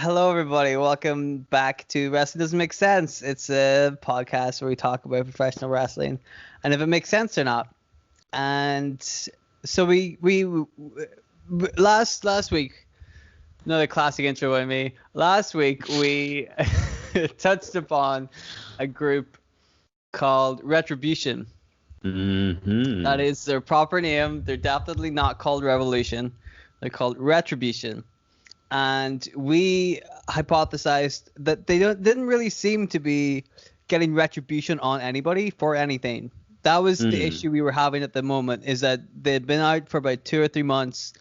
Hello, everybody. Welcome back to Wrestling Doesn't Make Sense. It's a podcast where we talk about professional wrestling and if it makes sense or not. And so we last week, another classic intro by me. Last week we touched upon a group called Retribution. Mm-hmm. That is their proper name. They're definitely not called Revolution. They're called Retribution. And we hypothesized that they didn't really seem to be getting retribution on anybody for anything. That was the issue we were having at the moment, is that they'd been out for about 2 or 3 months,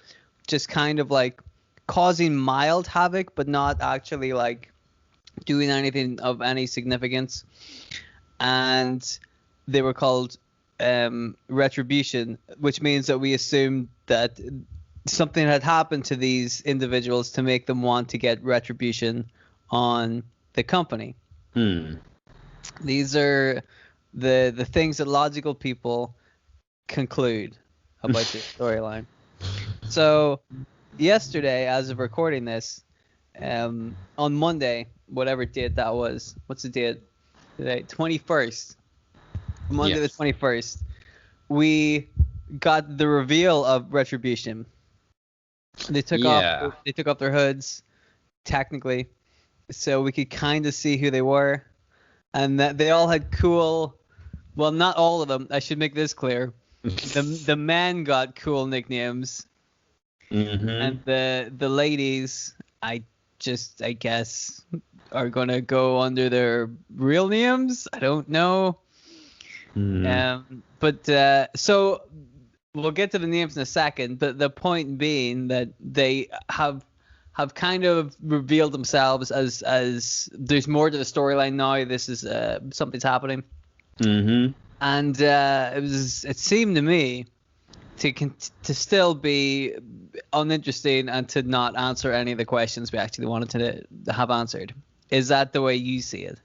just kind of like causing mild havoc, but not actually like doing anything of any significance. And they were called Retribution, which means that we assumed that something had happened to these individuals to make them want to get retribution on the company. These are the things that logical people conclude about the storyline. So yesterday, as of recording this, on Monday, whatever date that was, what's the date today? 21st. Monday the 21st, we got the reveal of Retribution. They took off their hoods, technically, so we could kind of see who they were, and that they all had cool. Well, not all of them. I should make this clear. The men got cool nicknames, and the ladies, I guess, are gonna go under their real names. I don't know. So we'll get to the names in a second, but the point being that they have kind of revealed themselves as there's more to the storyline now. This is something's happening, and it seemed to me to still be uninteresting and to not answer any of the questions we actually wanted to have answered. Is that the way you see it?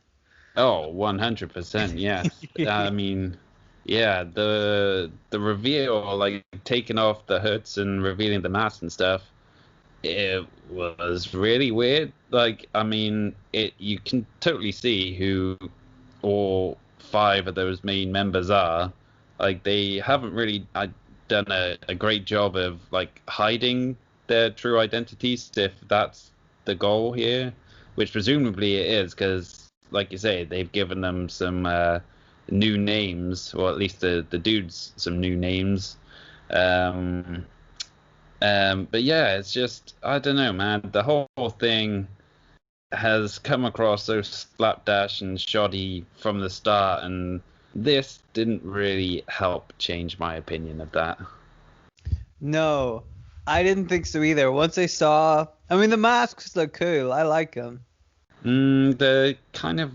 Oh, 100%, yes. I mean, yeah, the reveal, like taking off the hoods and revealing the mask and stuff, it was really weird. Like, I mean, you can totally see who all 5 of those main members are. Like, they haven't really done a great job of like hiding their true identities, if that's the goal here, which presumably it is, because like you say, they've given them some new names, or at least the dudes some new names. But yeah, it's just, I don't know, man. The whole thing has come across so slapdash and shoddy from the start, and this didn't really help change my opinion of that. No, I didn't think so either. Once I saw, I mean, the masks look cool. I like them. They're kind of,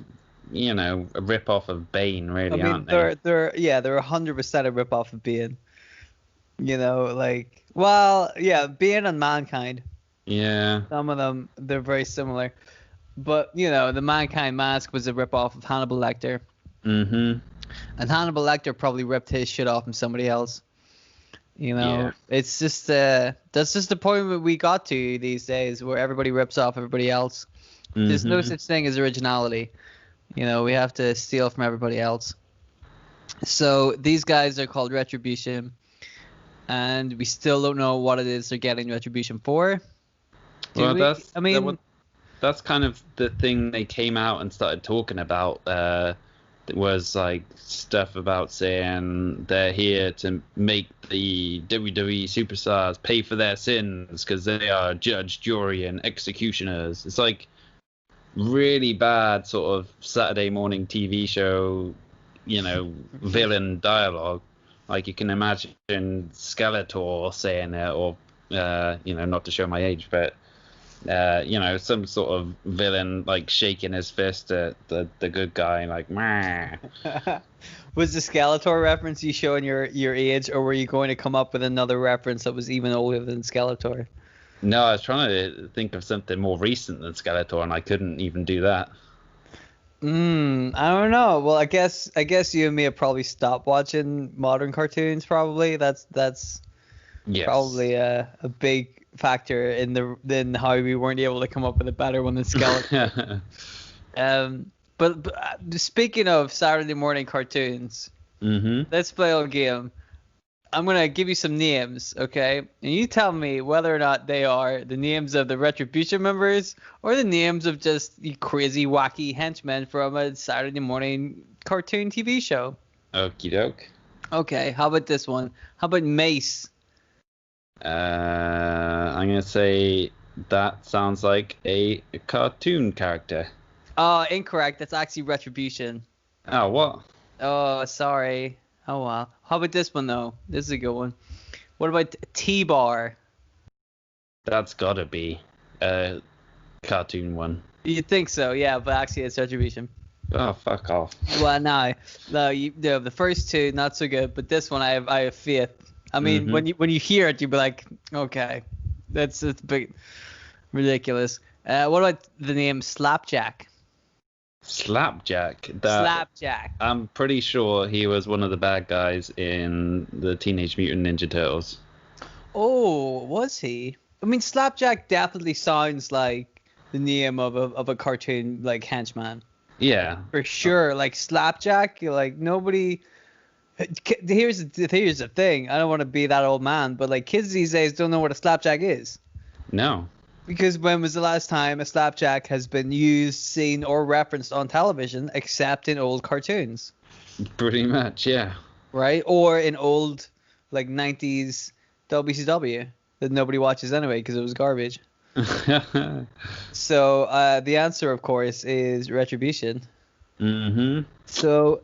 a rip-off of Bane, really, aren't they? They're 100% a rip-off of Bane. Bane and Mankind. Yeah. Some of them, they're very similar. But, the Mankind mask was a rip-off of Hannibal Lecter. And Hannibal Lecter probably ripped his shit off from somebody else. It's just, that's just the point we got to these days, where everybody rips off everybody else. There's no such thing as originality. We have to steal from everybody else. So these guys are called Retribution, and we still don't know what it is they're getting retribution for. That's kind of the thing they came out and started talking about. It was like stuff about saying they're here to make the WWE superstars pay for their sins because they are judge, jury, and executioners. It's like really bad sort of Saturday morning TV show, villain dialogue. Like you can imagine Skeletor saying it, or not to show my age, but some sort of villain like shaking his fist at the good guy, like meh. Was the Skeletor reference you showing your age, or were you going to come up with another reference that was even older than Skeletor? No, I was trying to think of something more recent than Skeletor, and I couldn't even do that. I don't know. Well, I guess you and me have probably stopped watching modern cartoons. Probably that's Yes. Probably a big factor in how we weren't able to come up with a better one than Skeletor. But speaking of Saturday morning cartoons, let's play a game. I'm gonna give you some names, okay? And you tell me whether or not they are the names of the Retribution members or the names of just the crazy, wacky henchmen from a Saturday morning cartoon TV show. Okie doke. Okay, how about this one? How about Mace? I'm gonna say that sounds like a cartoon character. Oh, incorrect. That's actually Retribution. Oh, what? Oh, sorry. Oh, well. How about this one, though? This is a good one. What about T-Bar? That's gotta be a cartoon one. You think so, yeah, but actually it's Retribution. Oh, fuck off. Well, no, the first two, not so good, but this one I have faith. I mean, when you hear it, you'll be like, okay, that's a bit ridiculous. What about the name Slapjack? Slapjack. Slapjack. I'm pretty sure he was one of the bad guys in the Teenage Mutant Ninja Turtles. Oh, was he? I mean, Slapjack definitely sounds like the name of a cartoon like henchman. Yeah. For sure. Like Slapjack, like nobody. Here's the thing. I don't want to be that old man, but like kids these days don't know what a slapjack is. No. Because when was the last time a slapjack has been used, seen, or referenced on television except in old cartoons? Pretty much, yeah. Right? Or in old, like, 90s WCW that nobody watches anyway because it was garbage. So the answer, of course, is Retribution. So,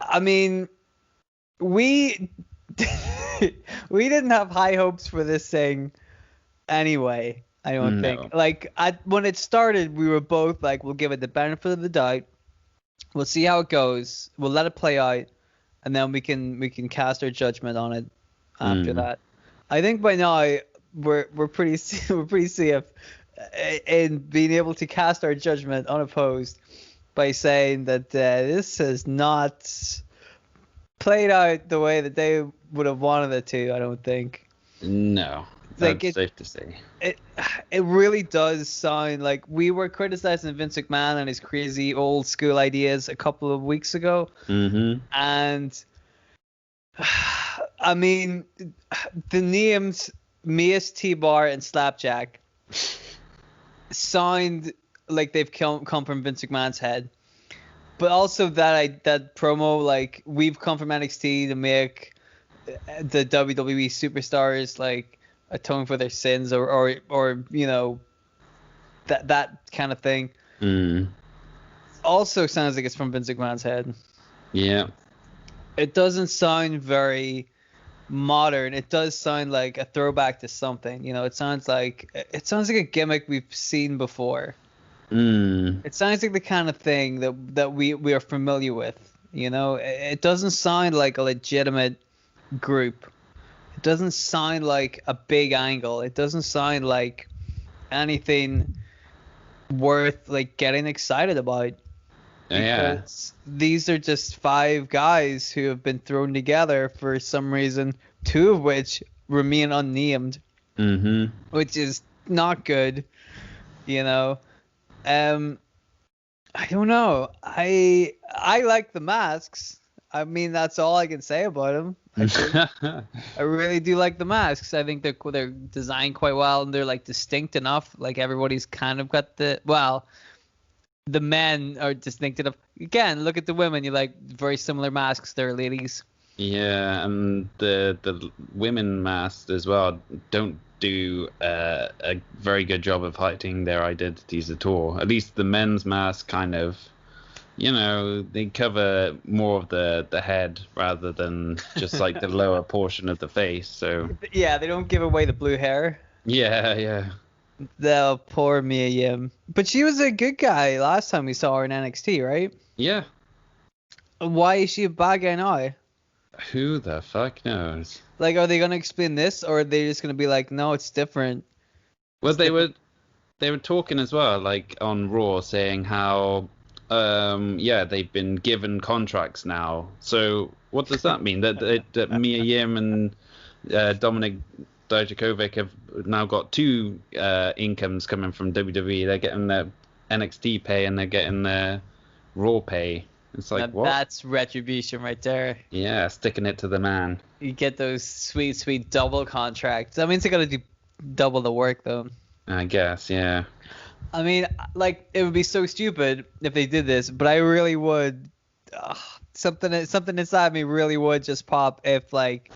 I mean, we didn't have high hopes for this thing. Anyway, I don't think. Like, when it started, we were both like, we'll give it the benefit of the doubt. We'll see how it goes. We'll let it play out, and then we can cast our judgment on it after that. I think by now we're pretty safe in being able to cast our judgment unopposed by saying that this has not played out the way that they would have wanted it to. I don't think. No. That's safe to say. It really does sound like we were criticizing Vince McMahon and his crazy old school ideas a couple of weeks ago. And I mean, the names Mace, T-Bar, and Slapjack sound like they've come from Vince McMahon's head. But also that promo, like, we've come from NXT to make the WWE superstars like atone for their sins or you know, that kind of thing. Also sounds like it's from Vince McMahon's head. Yeah. It doesn't sound very modern. It does sound like a throwback to something. You know, it sounds like a gimmick we've seen before. It sounds like the kind of thing that we are familiar with. You know, it doesn't sound like a legitimate group. It doesn't sound like a big angle. It doesn't sound like anything worth like getting excited about. Yeah. These are just 5 guys who have been thrown together for some reason, 2 of which remain unnamed, which is not good. You know, I don't know. I like the masks. I mean, that's all I can say about them. I really do like the masks. I think they're designed quite well, and they're like distinct enough. Like everybody's kind of got the men are distinct enough. Again, look at the women. You like very similar masks. They're ladies. Yeah, and the women masks as well don't do a very good job of hiding their identities at all. At least the men's mask kind of. You know, they cover more of the head rather than just like the lower portion of the face. So yeah, they don't give away the blue hair. Yeah. The poor Mia Yim. But she was a good guy last time we saw her in NXT, right? Yeah. Why is she a bad guy now? Who the fuck knows? Like, are they gonna explain this, or are they just gonna be like, no, it's different? Well, they were talking as well, like on Raw, saying how. They've been given contracts now. So what does that mean? That Mia Yim and Dominic Dijakovic have now got two incomes coming from WWE. They're getting their NXT pay and they're getting their Raw pay. It's like, Now what? that's retribution right there. Yeah, sticking it to the man. You get those sweet, sweet double contracts. That means they gotta do double the work though. I guess, yeah. I mean, like, it would be so stupid if they did this, but I really would. Something inside me really would just pop if, like,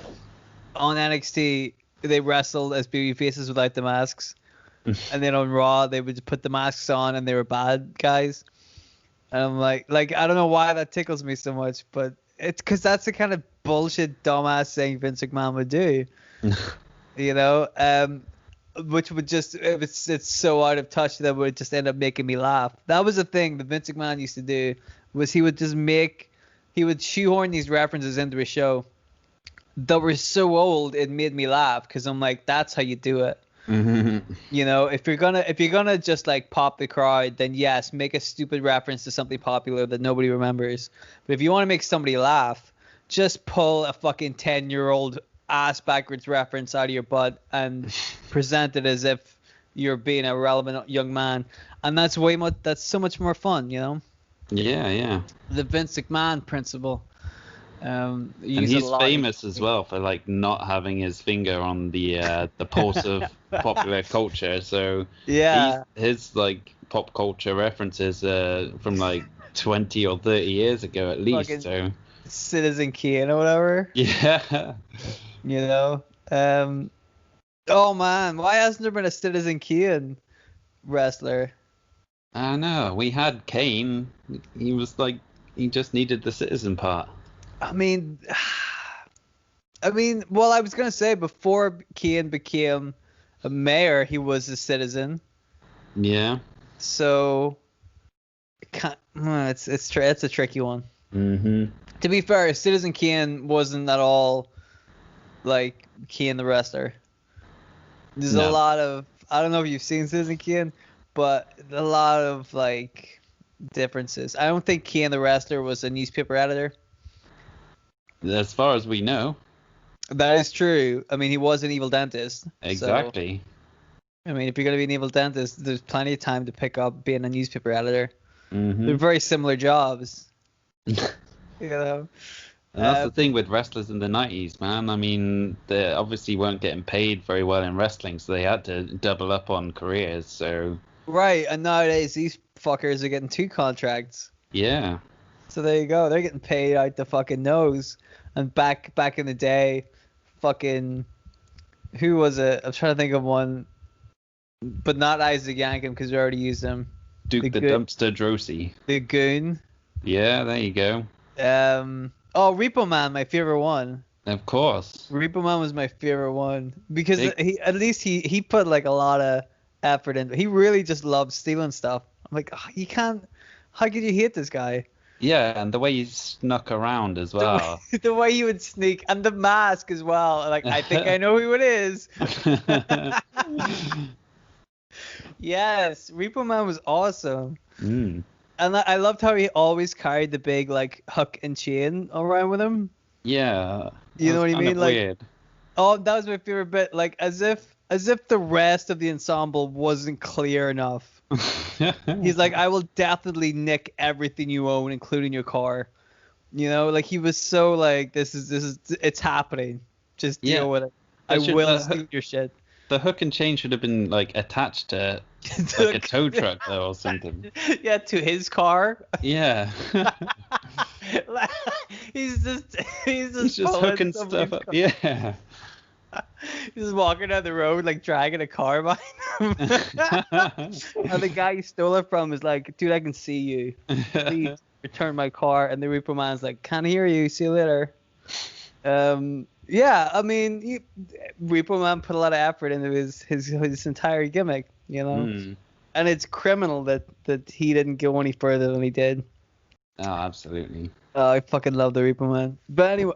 on NXT they wrestled as baby faces without the masks, and then on Raw they would just put the masks on and they were bad guys. And I'm like, I don't know why that tickles me so much, but it's because that's the kind of bullshit, dumbass thing Vince McMahon would do. You know, which would just, if it's so out of touch, that would just end up making me laugh. That was the thing that Vince McMahon used to do, was he would shoehorn these references into a show that were so old it made me laugh, because I'm like, that's how you do it. You know, if you're gonna just like pop the crowd, then yes, make a stupid reference to something popular that nobody remembers. But if you want to make somebody laugh, just pull a fucking 10-year-old ass backwards reference out of your butt and present it as if you're being a relevant young man, and that's so much more fun, you know. Yeah. The Vince McMahon principle. And he's famous as well for like not having his finger on the pulse of popular culture. So yeah, his like pop culture references from like 20 or 30 years ago at least. Fucking so Citizen Kane or whatever. Yeah. You know. Oh man, why hasn't there been a Citizen Kane wrestler? I know. We had Kane. He was like, he just needed the citizen part. I mean, well, I was gonna say before Kane became a mayor, he was a citizen. Yeah. So, it's a tricky one. Mm-hmm. To be fair, Citizen Kane wasn't at all like Kane the wrestler. There's a lot of, I don't know if you've seen Citizen Kane, but a lot of like differences. I don't think Kane the wrestler was a newspaper editor. As far as we know. That is true. I mean, he was an evil dentist. Exactly. So, I mean, if you're going to be an evil dentist, there's plenty of time to pick up being a newspaper editor. Mm-hmm. They're very similar jobs. You know? And that's the thing with wrestlers in the 90s, man. I mean, they obviously weren't getting paid very well in wrestling, so they had to double up on careers, so... Right, and nowadays these fuckers are getting 2 contracts. Yeah. So there you go. They're getting paid out the fucking nose. And back in the day, fucking... Who was it? I'm trying to think of one. But not Isaac Yankem, because we already used him. Duke the Dumpster Drosy. The Goon. Yeah, there you go. Repo Man, my favorite one. Of course. Repo Man was my favorite one. Because he put like a lot of effort into it. He really just loves stealing stuff. I'm like, you can't... How could you hate this guy? Yeah, and the way he snuck around as well. The way he would sneak, and the mask as well. Like, I think I know who it is. Yes, Repo Man was awesome. Mm. And I loved how he always carried the big like hook and chain around with him. Yeah. You know what I mean? Like, weird. Oh, that was my favorite bit. Like, as if the rest of the ensemble wasn't clear enough. He's like, I will definitely nick everything you own, including your car. You know, like he was so like, this is it's happening. Just deal with it. I will steal your shit. The hook and chain should have been like attached to like a tow truck though, or something. Yeah, to his car. Yeah. he's just hooking stuff up. Yeah. He's just walking down the road like dragging a car behind him. And the guy he stole it from is like, dude, I can see you. Please return my car. And the Repo Man's like, can't hear you. See you later. Yeah, I mean, Repo Man put a lot of effort into his entire gimmick, you know? Mm. And it's criminal that he didn't go any further than he did. Oh, absolutely. Oh, I fucking love the Repo Man. But anyway,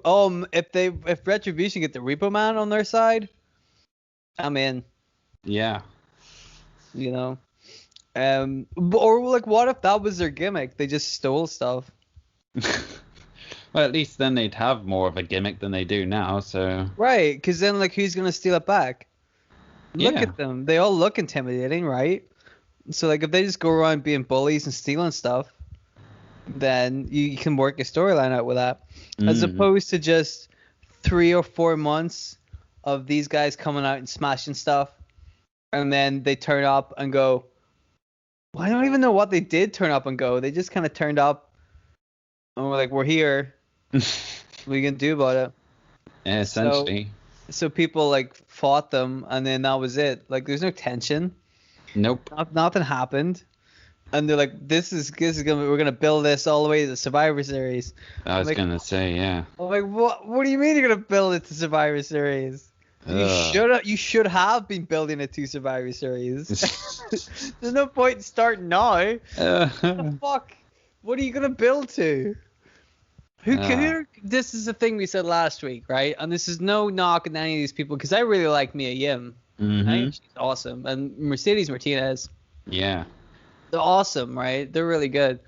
if Retribution get the Repo Man on their side, I'm in. Yeah. You know? Or like, what if that was their gimmick? They just stole stuff. Well, at least then they'd have more of a gimmick than they do now. So Right, because then like who's gonna steal it back? Look yeah. at them. They all look intimidating, right? So like if they just go around being bullies and stealing stuff, then you can work a storyline out with that, as opposed to just 3 or 4 months of these guys coming out and smashing stuff, and then they turn up and go. Well, I don't even know what they did turn up and go. They just kind of turned up and we're like, we're here. What are you gonna do about it? Yeah, essentially. So people like fought them, and then that was it. Like there's no tension. Nope. Nothing happened. And they're like, we're gonna build this all the way to the Survivor Series. I was like, gonna say, yeah. I'm like, what do you mean you're gonna build it to Survivor Series? You should have been building it to Survivor Series. There's no point in starting now. What the fuck? What are you gonna build to? This is the thing we said last week, right? And this is no knock on any of these people, because I really like Mia Yim. I think she's awesome. And Mercedes Martinez. Yeah. They're awesome, right? They're really good.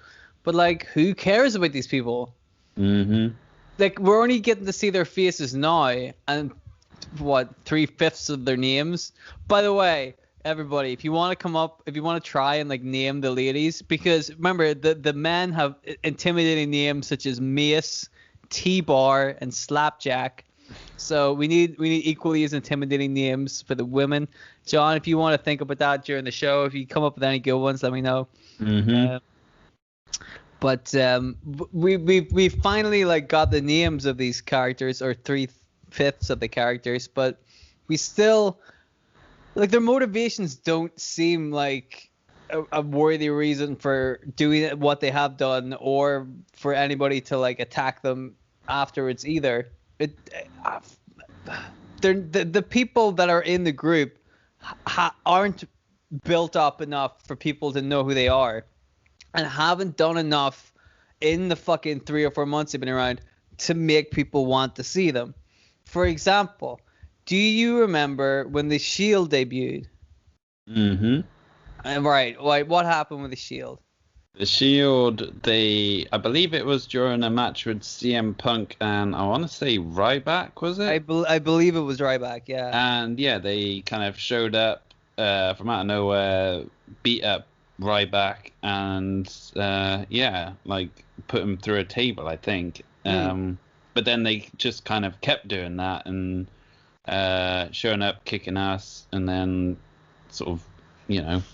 But like, who cares about these people? Like, we're only getting to see their faces now, and what, 3/5 of their names. By the way, everybody, if you want to try and like name the ladies, because remember the men have intimidating names such as Mace, T-Bar, and Slapjack. So we need equally as intimidating names for the women. John, if you want to think about that during the show, if you come up with any good ones, let me know. But we finally like got the names of these characters, or 3/5 of the characters, but we still like their motivations don't seem like a worthy reason for doing what they have done, or for anybody to like attack them afterwards either. The people that are in the group aren't built up enough for people to know who they are, and haven't done enough in the fucking 3 or 4 months they've been around to make people want to see them. For example, do you remember when the Shield debuted? Right. What happened with the Shield? The Shield, I believe it was during a match with CM Punk and I want to say Ryback, was it? I believe it was Ryback, yeah. And yeah, they kind of showed up from out of nowhere, beat up Ryback, and like put him through a table, I think. But then they just kind of kept doing that and showing up, kicking ass, and then sort of,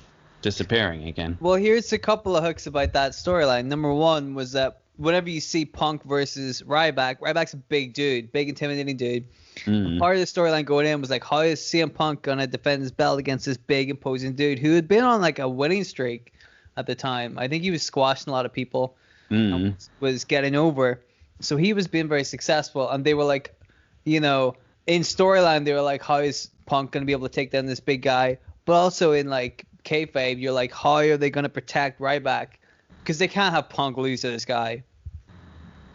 disappearing again. Well, here's a couple of hooks about that storyline. Number one was that whenever you see Punk versus Ryback's a big dude, big intimidating dude. Part of the storyline going in was like, how is CM Punk gonna defend his belt against this big imposing dude who had been on like a winning streak at the time? I think he was squashing a lot of people, and was getting over. So he was being very successful, and they were like, in storyline they were like, how is Punk gonna be able to take down this big guy? But also in like kayfabe, you're like, how are they gonna protect Ryback? Because they can't have Punk lose to this guy.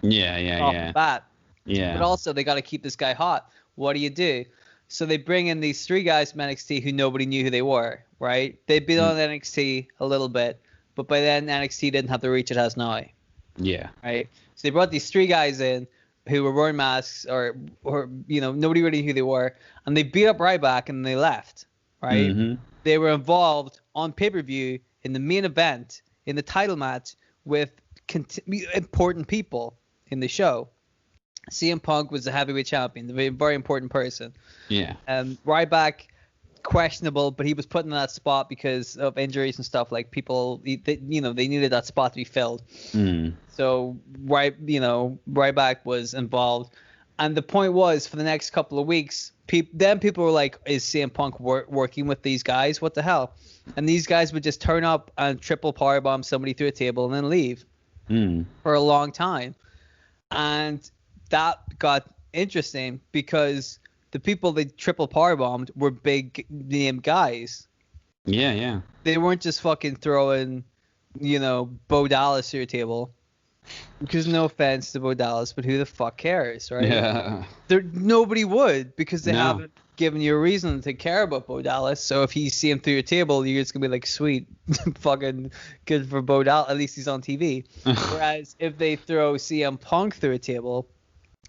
Off the bat. Yeah. But also they got to keep this guy hot. What do you do? So they bring in these 3 guys from NXT who nobody knew who they were, right? They'd been on NXT a little bit, but by then NXT didn't have the reach it has now. Yeah. Right? So they brought these 3 guys in who were wearing masks, or nobody really knew who they were, and they beat up Ryback and they left, right? They were involved on pay-per-view in the main event, in the title match, with important people in the show. CM Punk was the heavyweight champion, a very important person. Yeah. Ryback, questionable, but he was put in that spot because of injuries and stuff. Like people, they needed that spot to be filled. So Ryback was involved, and the point was for the next couple of weeks, people were like, "Is CM Punk working with these guys? What the hell?" And these guys would just turn up and triple powerbomb somebody through a table and then leave for a long time, and that got interesting because the people they triple powerbombed were big name guys. Yeah. They weren't just fucking throwing, Bo Dallas to your table. Because no offense to Bo Dallas, but who the fuck cares, right? Yeah. Nobody would, because they haven't giving you a reason to care about Bo Dallas. So if you see him through your table, you're just gonna be like, sweet, fucking good for Bo Dallas. At least he's on TV. Whereas if they throw CM Punk through a table,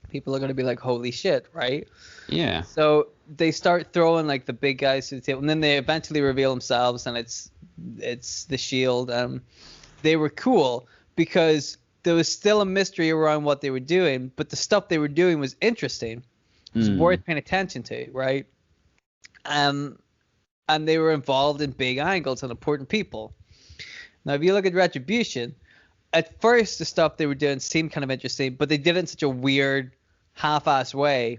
people are gonna be like, holy shit, right? Yeah. So they start throwing like the big guys to the table, and then they eventually reveal themselves, and it's the Shield. They were cool because there was still a mystery around what they were doing, but the stuff they were doing was interesting. It was worth paying attention to, right? And they were involved in big angles and important people. Now, if you look at Retribution, at first the stuff they were doing seemed kind of interesting, but they did it in such a weird, half-ass way.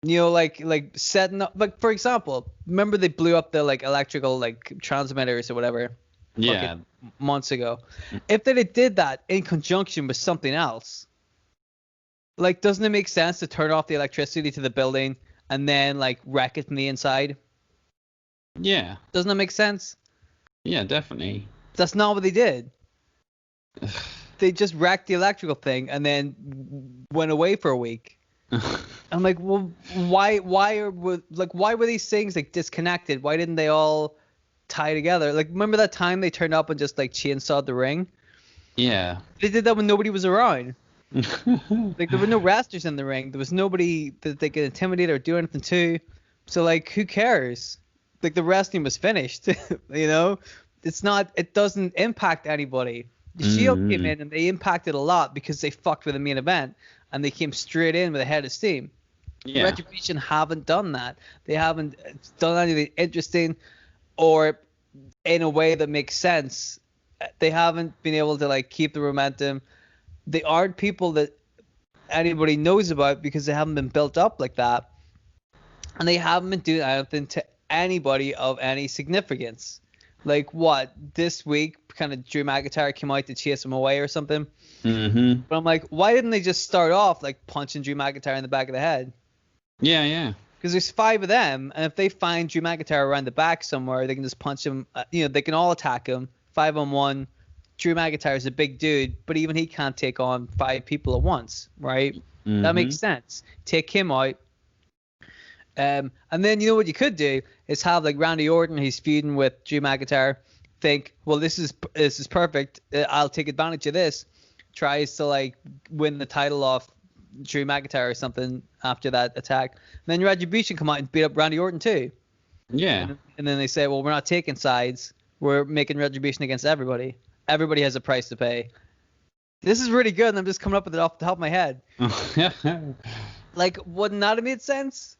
You know, like setting up, like for example, remember they blew up the like electrical like transmitters or whatever. Yeah. Months ago. If they did that in conjunction with something else, like doesn't it make sense to turn off the electricity to the building and then like wreck it from the inside? Yeah. Doesn't that make sense? Yeah, definitely. That's not what they did. They just wrecked the electrical thing and then went away for a week. I'm like, well, why were these things like disconnected? Why didn't they all tie together? Like, remember that time they turned up and just like chainsawed the ring? Yeah. They did that when nobody was around. Like, there were no wrestlers in the ring. There was nobody that they could intimidate or do anything to. So like, who cares? Like, the wrestling was finished. You know, it doesn't impact anybody. The Shield came in and they impacted a lot because they fucked with the main event and they came straight in with a head of steam. Yeah. Retribution haven't done that. They haven't done anything interesting or in a way that makes sense. They haven't been able to like keep the momentum. They aren't people that anybody knows about because they haven't been built up like that. And they haven't been doing anything to anybody of any significance. Like what? This week, kind of Drew McIntyre came out to chase him away or something. Mm-hmm. But I'm like, why didn't they just start off like punching Drew McIntyre in the back of the head? Yeah. Because there's 5 of them, and if they find Drew McIntyre around the back somewhere, they can just punch him. They can all attack him 5-on-1. Drew McIntyre is a big dude, but even he can't take on 5 people at once, right? Mm-hmm. That makes sense. Take him out. And then you know what you could do is have like Randy Orton, he's feuding with Drew McIntyre, think, well, this is perfect. I'll take advantage of this. Tries to like win the title off Drew McIntyre or something after that attack. And then Retribution come out and beat up Randy Orton too. Yeah. And then they say, well, we're not taking sides. We're making Retribution against everybody. Everybody has a price to pay. This is really good, and I'm just coming up with it off the top of my head. Like, wouldn't that have made sense?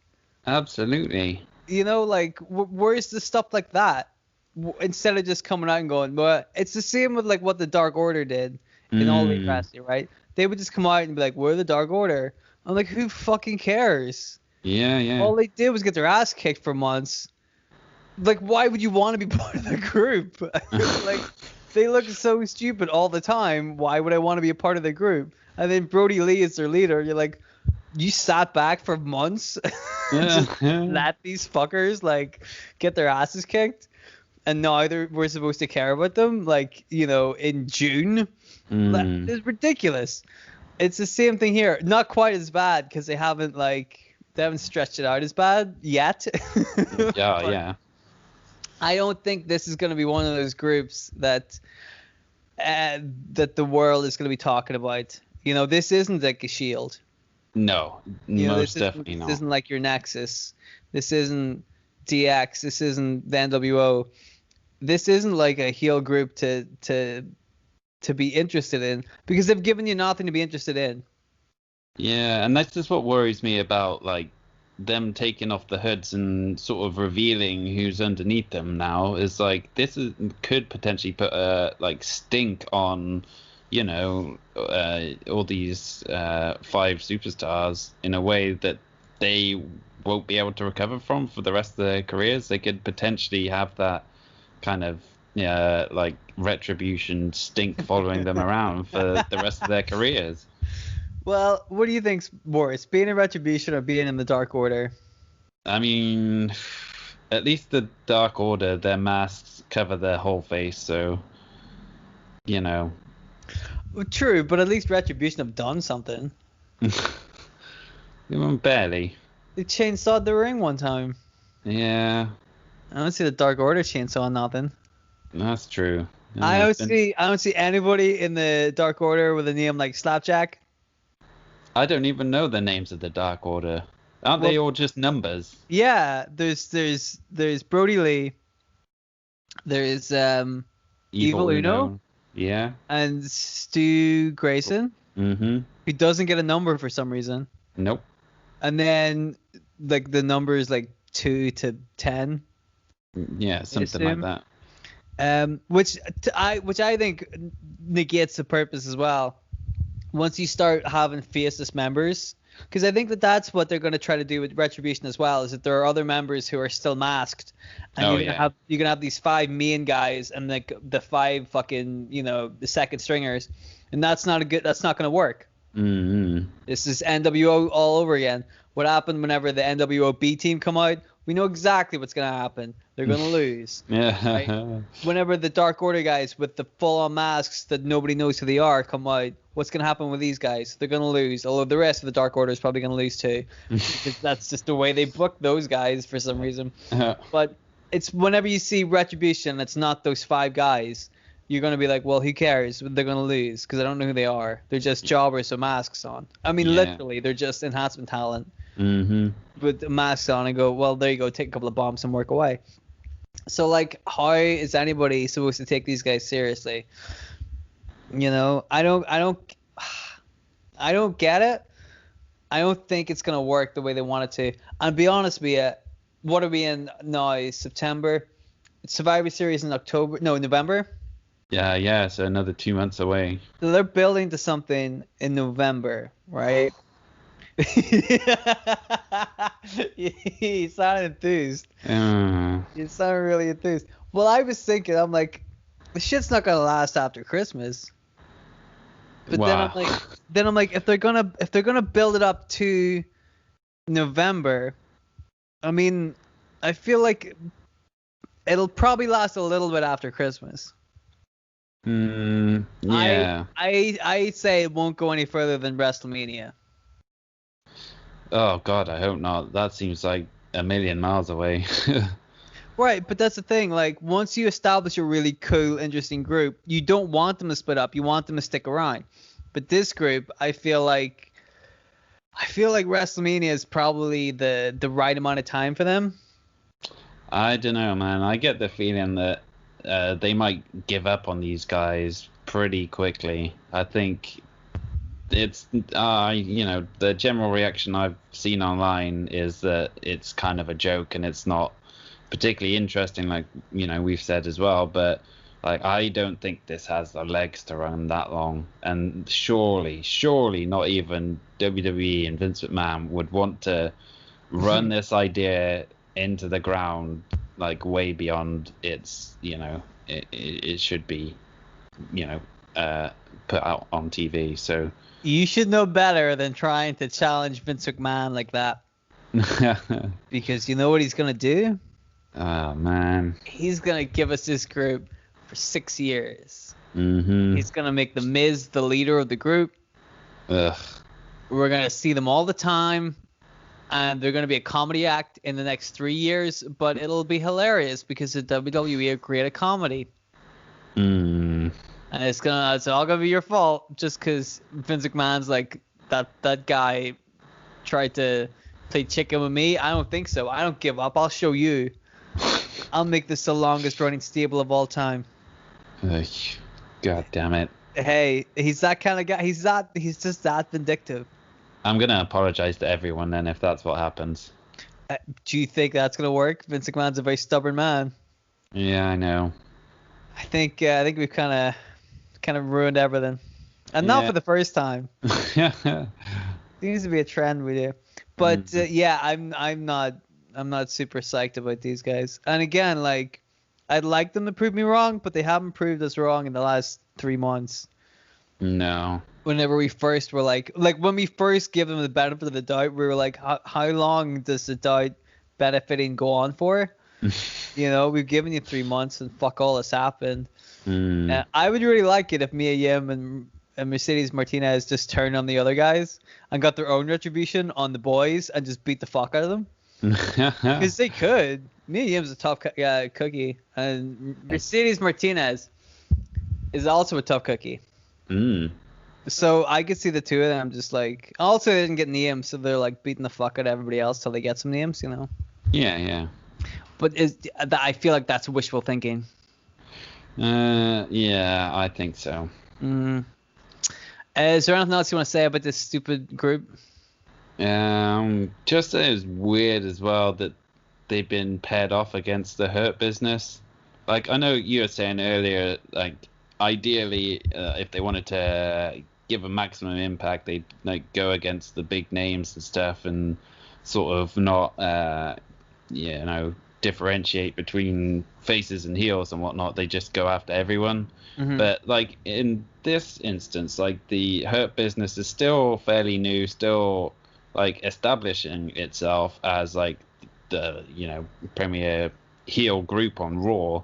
Absolutely. You know, like, where's the stuff like that? Instead of just coming out and going, well, it's the same with like what the Dark Order did in All Elite Wrestling, right? They would just come out and be like, we're the Dark Order. I'm like, who fucking cares? Yeah. All they did was get their ass kicked for months. Like, why would you want to be part of the group? Like, they look so stupid all the time. Why would I want to be a part of the group? And then Brody Lee is their leader. You're like, you sat back for months, just let these fuckers like get their asses kicked, and now we're supposed to care about them, like, you know, in June. It's ridiculous. It's the same thing here. Not quite as bad because they haven't stretched it out as bad yet. Yeah. I don't think this is going to be one of those groups that the world is going to be talking about. You know, this isn't like a Shield. No, most definitely not. This isn't like your Nexus. This isn't DX. This isn't the NWO. This isn't like a heel group to be interested in because they've given you nothing to be interested in. Yeah, and that's just what worries me about like them taking off the hoods and sort of revealing who's underneath them now is like could potentially put a like stink on, you know, all these 5 superstars in a way that they won't be able to recover from for the rest of their careers. They could potentially have that kind of like Retribution stink following them around for the rest of their careers. Well, what do you think's worse, being in Retribution or being in the Dark Order? I mean, at least the Dark Order, their masks cover their whole face, so, you know. Well, true, but at least Retribution have done something. Barely. They chainsawed the ring one time. Yeah, I don't see the Dark Order chainsaw nothing. that's true. I Yeah, don't see anybody in the Dark Order with a name like Slapjack. I don't even know the names of the Dark Order. Aren't Well, they all just numbers? yeah, there's Brody Lee, there's Evil Uno, Yeah. and Stu Grayson, Mm-hmm. who doesn't get a number for some reason. Nope. And then like the numbers like 2 to 10. Yeah, something like that. Which I think negates the purpose as well. Once you start having faceless members, because I think that's what they're going to try to do with Retribution as well, is that there are other members who are still masked, and you're gonna have these 5 main guys and like the 5 fucking the second stringers, and that's not going to work. Mm-hmm. This is NWO all over again. What happened whenever the NWO B team come out? We know exactly what's going to happen. They're going to lose. Yeah. Right? Whenever the Dark Order guys with the full-on masks that nobody knows who they are come out, what's going to happen with these guys? They're going to lose. Although the rest of the Dark Order is probably going to lose too. That's just the way they book those guys for some reason. But it's whenever you see Retribution, it's not those 5 guys. You're going to be like, well, who cares? They're going to lose because I don't know who they are. They're just jobbers with masks on. I mean, literally, they're just enhancement talent. Mm-hmm. With the masks on and go, well, there you go, take a couple of bombs and work away. So, like, how is anybody supposed to take these guys seriously? I don't get it. I don't think it's going to work the way they want it to. And be honest with you, what are we in now? September? Survivor Series in November? Yeah, so another 2 months away. So they're building to something in November, right? You sound enthused. You sound really enthused. Well, I was thinking, I'm like, the shit's not gonna last after Christmas. But wow. then I'm like, if they're gonna build it up to November, I mean, I feel like it'll probably last a little bit after Christmas. Yeah. I say it won't go any further than WrestleMania. Oh God, I hope not. That seems like a million miles away. Right, but that's the thing. Like, once you establish a really cool, interesting group, you don't want them to split up. You want them to stick around. But this group, I feel like WrestleMania is probably the right amount of time for them. I don't know, man. I get the feeling that they might give up on these guys pretty quickly. I think it's the general reaction I've seen online is that it's kind of a joke and it's not particularly interesting, like we've said as well. But like, I don't think this has the legs to run that long, and surely not even WWE and Vince McMahon would want to run this idea into the ground like way beyond its it should be put out on TV. So you should know better than trying to challenge Vince McMahon like that. Because you know what he's gonna do? Oh man, he's gonna give us this group for 6 years. Mm-hmm. He's gonna make the Miz the leader of the group. Ugh. We're gonna see them all the time, and they're gonna be a comedy act in the next 3 years. But it'll be hilarious because the WWE will create a comedy. And it's all gonna be your fault just because Vince McMahon's like that guy tried to play chicken with me. I don't think so. I don't give up. I'll show you. I'll make this the longest running stable of all time. God damn it. Hey, he's that kind of guy. He's just that vindictive. I'm gonna apologize to everyone then if that's what happens. Do you think that's gonna work? Vince McMahon's a very stubborn man. Yeah, I know. I think we've kind of ruined everything, and not for the first time. Seems to be a trend we do. But I'm not super psyched about these guys. And again, like, I'd like them to prove me wrong, but they haven't proved us wrong in the last 3 months. No. Whenever we first were like when we first gave them the benefit of the doubt, we were like, how long does the doubt benefiting go on for? We've given you 3 months and fuck all has happened. I would really like it if Mia Yim Mercedes Martinez just turned on the other guys and got their own retribution on the boys and just beat the fuck out of them. Because they could. Mia Yim's a tough cookie, and Mercedes Martinez is also a tough cookie. So I could see the two of them just like. Also, they didn't get names, so they're like beating the fuck out of everybody else till they get some names, you know. Yeah. But I feel like that's wishful thinking. Yeah, I think so. Is there anything else you want to say about this stupid group? Just that it's weird as well that they've been paired off against the Hurt Business. Like, I know you were saying earlier, like, ideally, if they wanted to give a maximum impact, they'd like go against the big names and stuff, and sort of not, differentiate between faces and heels and whatnot. They just go after everyone. But like in this instance, like the Hurt Business is still fairly new, still like establishing itself as like the premier heel group on Raw.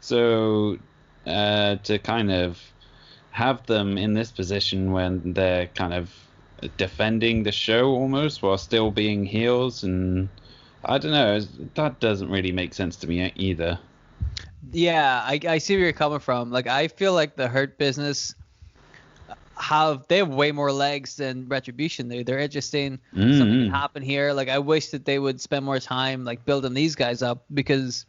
So to kind of have them in this position when they're kind of defending the show almost while still being heels, and I don't know, that doesn't really make sense to me either. Yeah, I see where you're coming from. Like, I feel like the Hurt Business have way more legs than Retribution. They're interesting. Something can happen here. Like, I wish that they would spend more time like building these guys up, because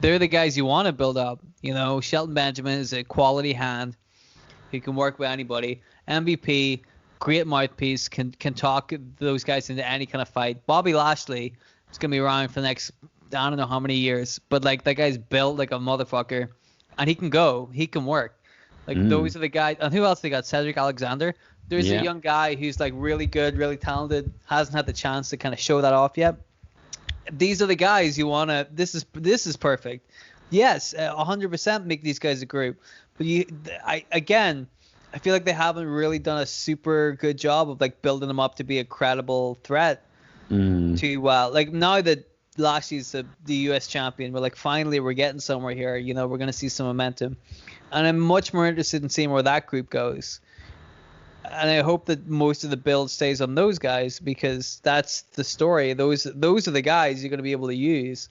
they're the guys you want to build up. You know, Shelton Benjamin is a quality hand. He can work with anybody. MVP, great mouthpiece, can talk those guys into any kind of fight. Bobby Lashley is gonna be around for the next I don't know how many years, but like that guy's built like a motherfucker, and he can work. Like those are the guys. And who else they got? Cedric Alexander. There's a young guy who's like really good, really talented, hasn't had the chance to kind of show that off yet. These are the guys you wanna. This is perfect. Yes, 100% make these guys a group. But I feel like they haven't really done a super good job of like building them up to be a credible threat to like now that Lashley's the US champion, we're like finally we're getting somewhere here. You know, we're gonna see some momentum, and I'm much more interested in seeing where that group goes. And I hope that most of the build stays on those guys, because that's the story. Those are the guys you're gonna be able to use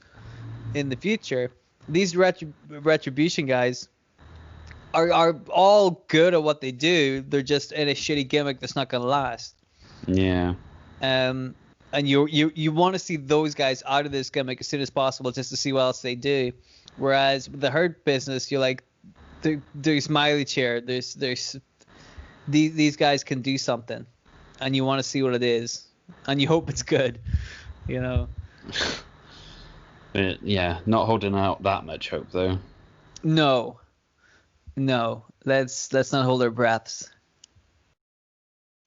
in the future. These Retribution guys are all good at what they do. They're just in a shitty gimmick that's not gonna last. Yeah. And you want to see those guys out of this gimmick as soon as possible, just to see what else they do. Whereas with the Hurt Business, you're like, there's mileage here. There's these guys can do something, and you want to see what it is, and you hope it's good, you know. But yeah, not holding out that much hope though. No. Let's not hold our breaths.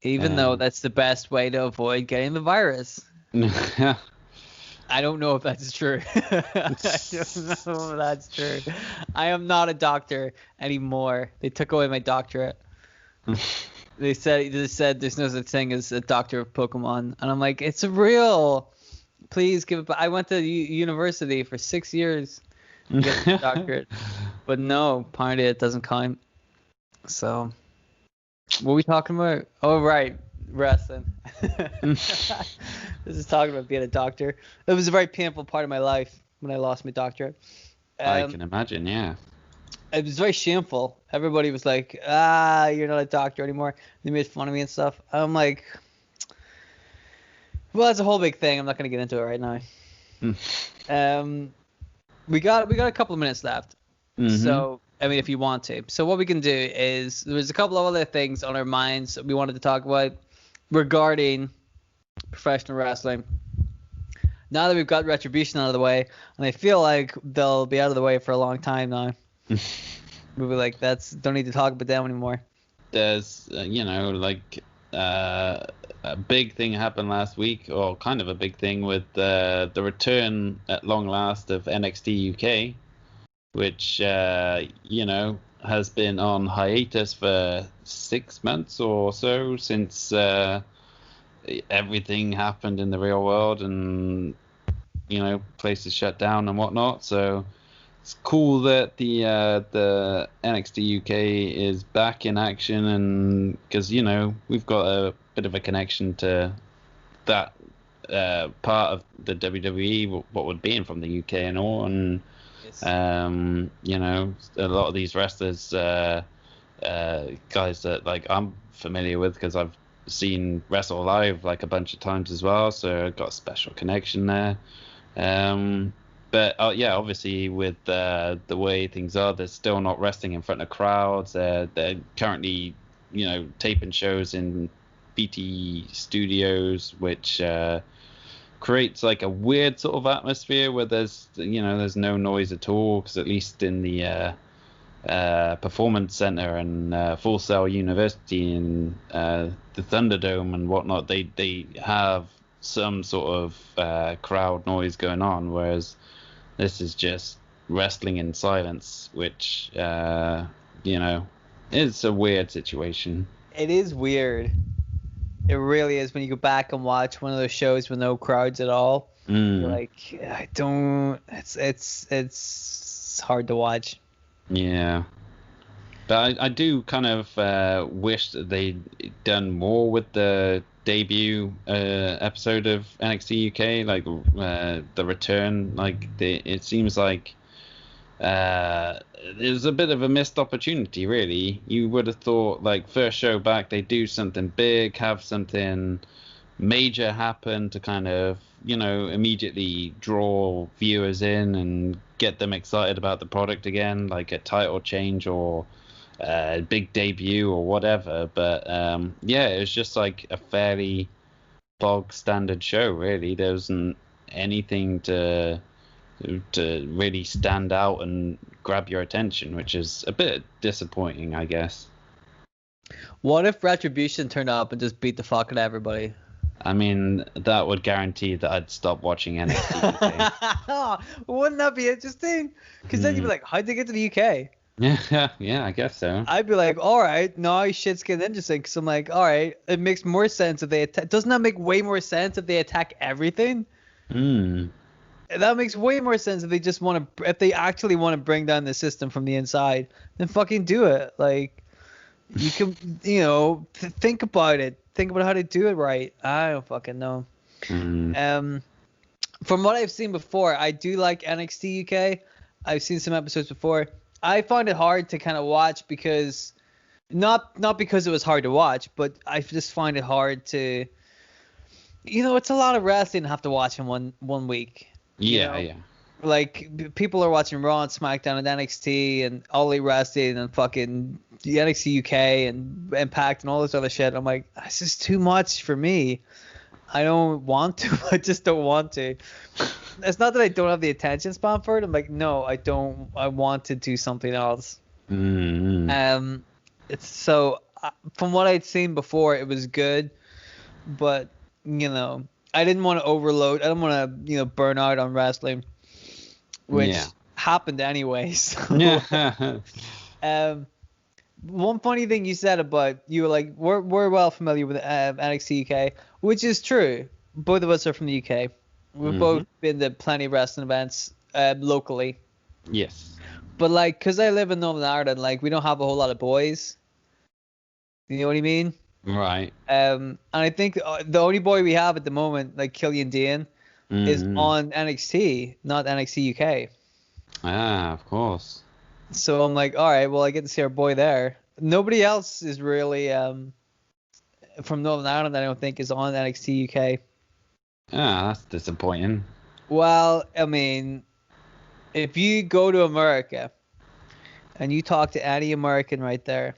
Even though that's the best way to avoid getting the virus. I don't know if that's true. I don't know if that's true. I am not a doctor anymore. They took away my doctorate. They said there's no such thing as a doctor of Pokemon, and I'm like, it's real. Please give it back. I went to university for 6 years to get a doctorate, but no, apparently it doesn't count. So. What are we talking about? Oh, right. Wrestling. This is talking about being a doctor. It was a very painful part of my life when I lost my doctorate. I can imagine, yeah. It was very shameful. Everybody was like, you're not a doctor anymore. They made fun of me and stuff. I'm like, well, that's a whole big thing. I'm not going to get into it right now. We got a couple of minutes left. So, I mean, if you want to. So what we can do is there's a couple of other things on our minds that we wanted to talk about regarding professional wrestling. Now that we've got Retribution out of the way, and I feel like they'll be out of the way for a long time now. We'll be like, don't need to talk about them anymore. There's, a big thing happened last week, or kind of a big thing, with the return at long last of NXT UK. Which, has been on hiatus for 6 months or so since everything happened in the real world and, places shut down and whatnot. So it's cool that the NXT UK is back in action, and because we've got a bit of a connection to that part of the WWE, what would be in from the UK and all, and Yes. a lot of these wrestlers, guys that like I'm familiar with because I've seen wrestle live like a bunch of times as well, so I've got a special connection there. But obviously with the way things are, they're still not wrestling in front of crowds. They're currently taping shows in BT Studios, which creates like a weird sort of atmosphere where there's no noise at all, because at least in the Performance Center and Full Sail University and the Thunderdome and whatnot, they have some sort of crowd noise going on, whereas this is just wrestling in silence, which is a weird situation. It is weird. It really is when you go back and watch one of those shows with no crowds at all. You're like, I don't. It's hard to watch. Yeah, but I do kind of wish that they'd done more with the debut episode of NXT UK, like the return. Like it seems like there's a bit of a missed opportunity, really. You would have thought, like, first show back, they do something big, have something major happen to kind of, immediately draw viewers in and get them excited about the product again, like a title change or a big debut or whatever. But it was just like a fairly bog standard show, really. There wasn't anything to really stand out and grab your attention, which is a bit disappointing, I guess. What if Retribution turned up and just beat the fuck out of everybody? I mean, that would guarantee that I'd stop watching NXT UK. Wouldn't that be interesting? Because then you'd be like, how'd they get to the UK? Yeah, I guess so. I'd be like, all right, now shit's getting interesting. Because I'm like, all right, it makes more sense if they attack. Doesn't that make way more sense if they attack everything? That makes way more sense if they just want to, if they actually want to bring down the system from the inside, then fucking do it. Like, you can, think about it. Think about how to do it right. I don't fucking know. From what I've seen before, I do like NXT UK. I've seen some episodes before. I find it hard to kind of watch because, not because it was hard to watch, but I just find it hard to, it's a lot of wrestling to have to watch in one week. Yeah. Like, people are watching Raw and SmackDown and NXT and All Elite Wrestling and fucking the NXT UK and Impact and all this other shit. I'm like, this is too much for me. I don't want to. I just don't want to. It's not that I don't have the attention span for it. I'm like, no, I don't. I want to do something else. It's so, from what I'd seen before, it was good, but I didn't want to overload. I didn't want to, burn out on wrestling, which happened anyways. One funny thing you said about, you were like, we're well familiar with NXT UK, which is true. Both of us are from the UK. We've both been to plenty of wrestling events locally. Yes. But like, because I live in Northern Ireland, like, we don't have a whole lot of boys. You know what I mean? Right. And I think the only boy we have at the moment, like Killian Dane, is on NXT, not NXT UK. Ah, of course. So I'm like, all right, well, I get to see our boy there. Nobody else is really from Northern Ireland, I don't think, is on NXT UK. Ah, that's disappointing. Well, I mean, if you go to America and you talk to any American right there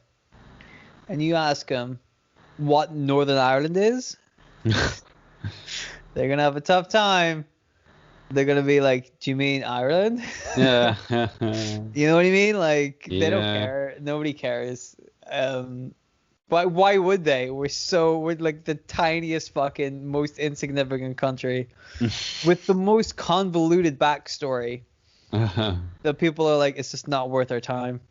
and you ask them what Northern Ireland is, they're going to have a tough time. They're going to be like, do you mean Ireland? Yeah. You know what I mean? Like, they don't care. Nobody cares. Why would they? We're like the tiniest fucking most insignificant country with the most convoluted backstory that people are like, it's just not worth our time.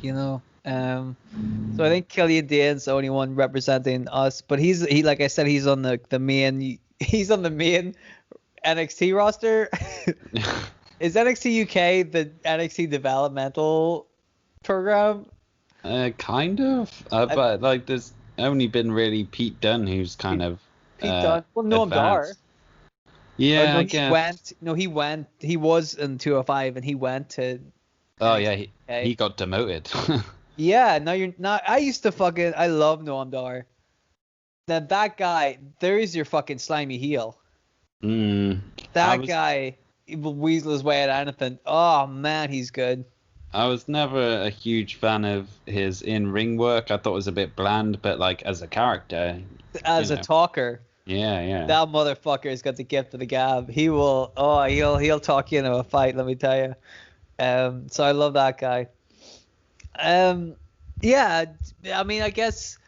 So I think Killian Dane's the only one representing us, but he like I said, he's on the main NXT roster. Is NXT UK the NXT developmental program? Kind of. But like, there's only been really Pete Dunne who's kind of Pete Dunne. Well, Noam Dar. advanced. Yeah, No, I he guess. went. No, he went. He was in 205, and he went to. Oh yeah, NXT. he got demoted. Yeah, no, you're not. I used to fucking. I love Noam Dar. Now that guy, there is your fucking slimy heel. That guy will weasel his way out of anything. Oh man, he's good. I was never a huge fan of his in-ring work. I thought it was a bit bland, but like as a character, As a talker, yeah. that motherfucker's got the gift of the gab. He will. Oh, he'll talk you into a fight. Let me tell you. So I love that guy. Yeah. I mean, I guess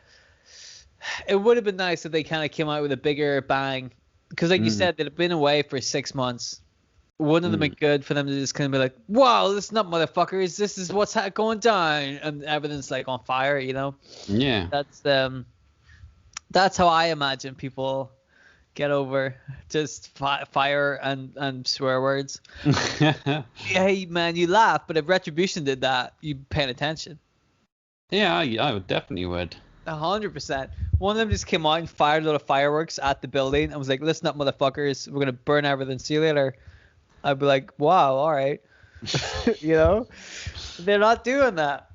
it would have been nice if they kind of came out with a bigger bang, because like you said, they'd have been away for 6 months. Wouldn't it have been good for them to just kind of be like, wow, listen up, motherfuckers, this is what's going down, and everything's like on fire, you know? Yeah. That's how I imagine people get over just fire and swear words. Hey man, you laugh, but if Retribution did that, you'd paying attention. Yeah, I would definitely would. 100%. One of them just came out and fired a lot of fireworks at the building and was like, listen up, motherfuckers, we're gonna burn everything, see you later. I'd be like, wow, all right. You know, they're not doing that.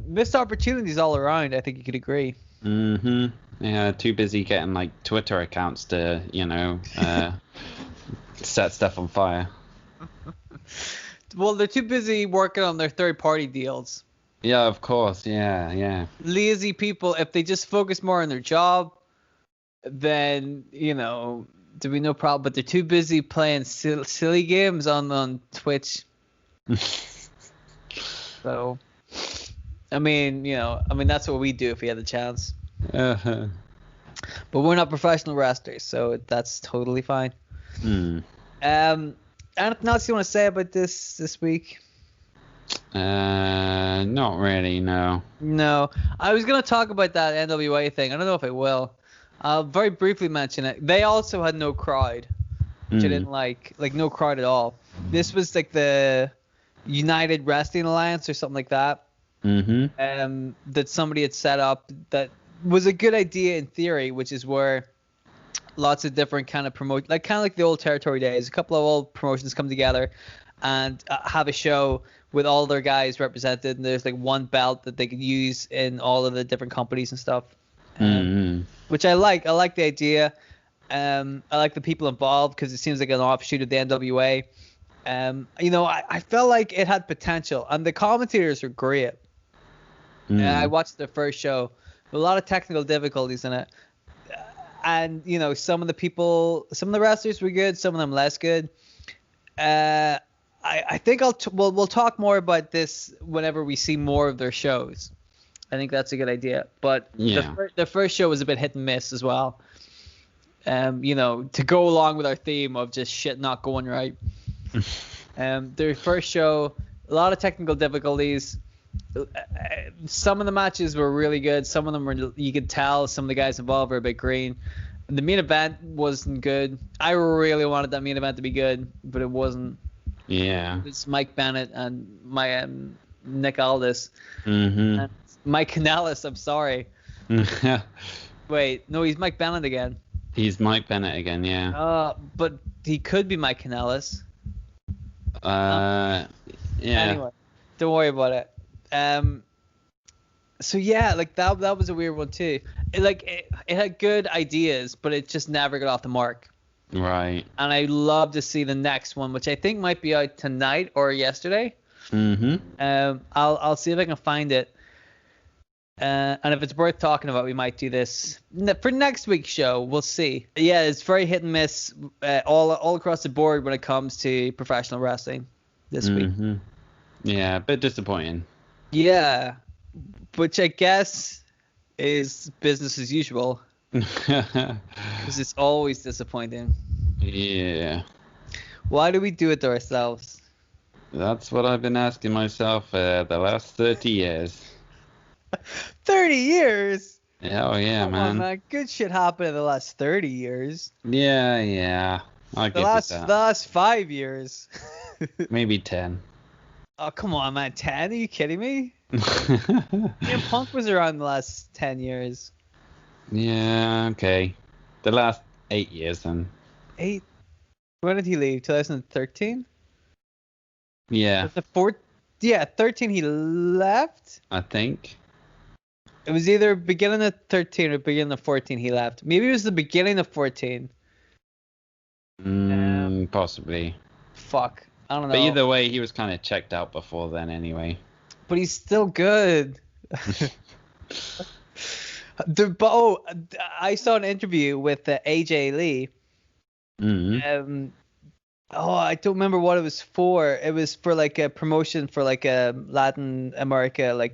Missed opportunities all around. I think you could agree. Yeah, too busy getting like Twitter accounts to, set stuff on fire. Well, they're too busy working on their third-party deals. Yeah, of course. Yeah. Lazy people, if they just focus more on their job, then, there'd be no problem. But they're too busy playing silly games on Twitch. So, I mean, that's what we do if we had the chance. Uh-huh. But we're not professional wrestlers, so that's totally fine. Anything else you want to say about this week? Not really, no. No. I was going to talk about that NWA thing. I don't know if I will. I'll very briefly mention it. They also had no crowd, which I didn't like no crowd at all. This was like the United Wrestling Alliance or something like that. That somebody had set up that was a good idea in theory, which is where lots of different kind of kind of like the old territory days. A couple of old promotions come together and have a show with all their guys represented, and there's like one belt that they can use in all of the different companies and stuff. Which I like. I like the idea. I like the people involved because it seems like an offshoot of the NWA. I felt like it had potential, and the commentators are great. I watched the first show. A lot of technical difficulties in it. And, some of the wrestlers were good, some of them less good. I think we'll talk more about this whenever we see more of their shows. I think that's a good idea. But the first show was a bit hit and miss as well. To go along with our theme of just shit not going right. Their first show, a lot of technical difficulties. Some of the matches were really good. Some of them were, you could tell some of the guys involved were a bit green. The main event wasn't good. I really wanted that main event to be good, but it wasn't. Yeah. It's Mike Bennett and Nick Aldis. And Mike Kanellis, I'm sorry. Wait, no, he's Mike Bennett again. He's Mike Bennett again, yeah. But he could be Mike Kanellis. Yeah. Anyway, don't worry about it. So yeah, like that was a weird one too. It had good ideas, but it just never got off the mark. Right. And I love to see the next one, which I think might be out tonight or yesterday. I'll see if I can find it. And if it's worth talking about, we might do this for next week's show. We'll see. Yeah, it's very hit and miss all across the board when it comes to professional wrestling this week. Yeah, a bit disappointing. Yeah, which I guess is business as usual. Because it's always disappointing. Yeah. Why do we do it to ourselves? That's what I've been asking myself the last 30 years. 30 years? Oh, yeah, Come on, man. Good shit happened in the last 30 years. Yeah. I'll The give last you that. the last 5 years. Maybe 10. Oh, come on, man. 10? Are you kidding me? CM Punk was around the last 10 years. Yeah, okay. The last 8 years then. 8? When did he leave? 2013? Yeah, Was it 4? Yeah, 13 he left. I think. It was either beginning of 13 or beginning of 14 he left. Maybe it was the beginning of 14. Possibly. Fuck. I don't know. But either way, he was kind of checked out before then anyway. But he's still good. I saw an interview with AJ Lee. I don't remember what it was for. It was for like a promotion for like a Latin America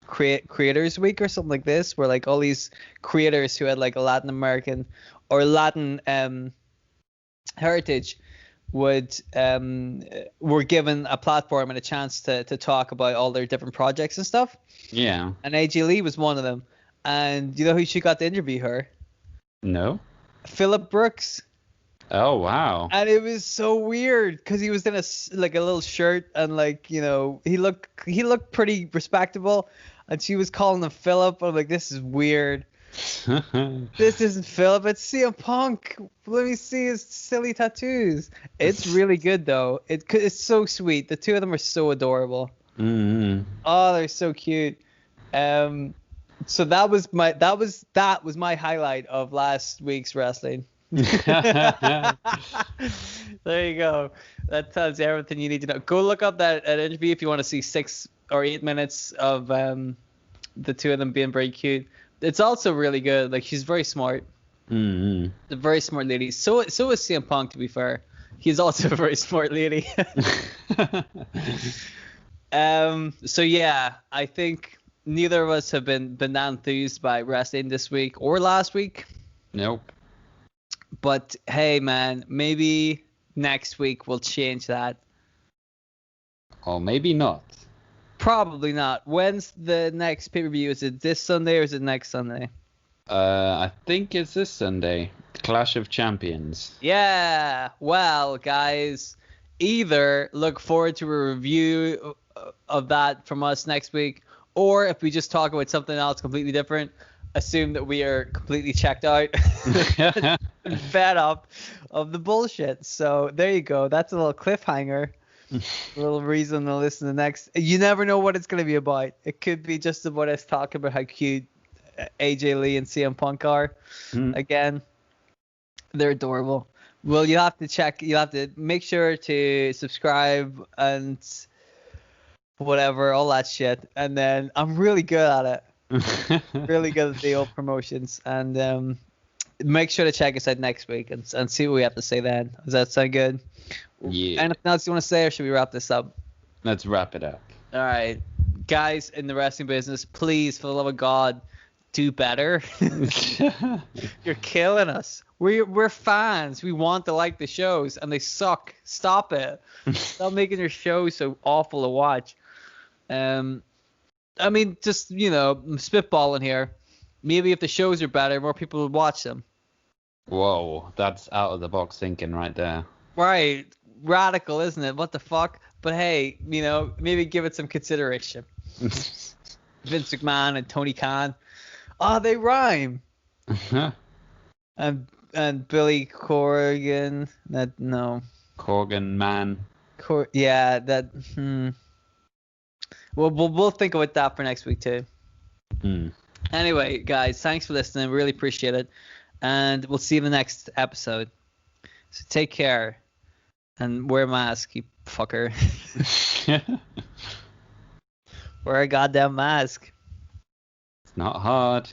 creators week or something like this, where like all these creators who had like a Latin American or Latin heritage were given a platform and a chance to talk about all their different projects and stuff. Yeah. And AJ Lee was one of them. And you know who she got to interview her? No. Phillip Brooks. Oh wow. And it was so weird because he was in a little shirt and like, you know, he looked pretty respectable, and she was calling him Phillip. I'm like, this is weird. This isn't Phillip, it's CM Punk. Let me see his silly tattoos. It's really good though. It's so sweet. The two of them are so adorable. Oh, they're so cute. So that was my highlight of last week's wrestling. There you go. That tells you everything you need to know. Go look up that interview if you want to see 6 or 8 minutes of the two of them being very cute. It's also really good. Like, she's very smart. The very smart lady. So is CM Punk, to be fair. He's also a very smart lady. So yeah, I think neither of us have been that enthused by wrestling this week or last week. Nope. But hey, man, maybe next week we'll change that. Or maybe not. Probably not. When's the next pay-per-view? Is it this Sunday or is it next Sunday? I think it's this Sunday. Clash of Champions. Yeah. Well, guys, either look forward to a review of that from us next week, or if we just talk about something else completely different, assume that we are completely checked out and fed up of the bullshit. So there you go. That's a little cliffhanger. A little reason to listen to the next. You never know what it's going to be about. It could be just about us talking about how cute AJ Lee and CM Punk are. Again, they're adorable. Well, you have to check. You have to make sure to subscribe and whatever, all that shit. And then I'm really good at it. Really good at the old promotions. And make sure to check us out next week and see what we have to say then. Does that sound good? Yeah. Anything else you want to say, or should we wrap this up? Let's wrap it up. All right. Guys in the wrestling business, please, for the love of God, do better. You're killing us. We're fans. We want to like the shows, and they suck. Stop it. Stop making your shows so awful to watch. I mean, just, you know, spitballing here. Maybe if the shows are better, more people would watch them. Whoa, that's out of the box thinking right there. Right. Radical, isn't it? What the fuck? But hey, you know, maybe give it some consideration. Vince McMahon and Tony Khan. Oh, they rhyme. And Billy Corgan. No. Corgan man. Yeah, that. Well, we'll think about that for next week too. Anyway, guys, thanks for listening. Really appreciate it. And we'll see you in the next episode. So take care. And wear a mask, you fucker. Wear a goddamn mask. It's not hard.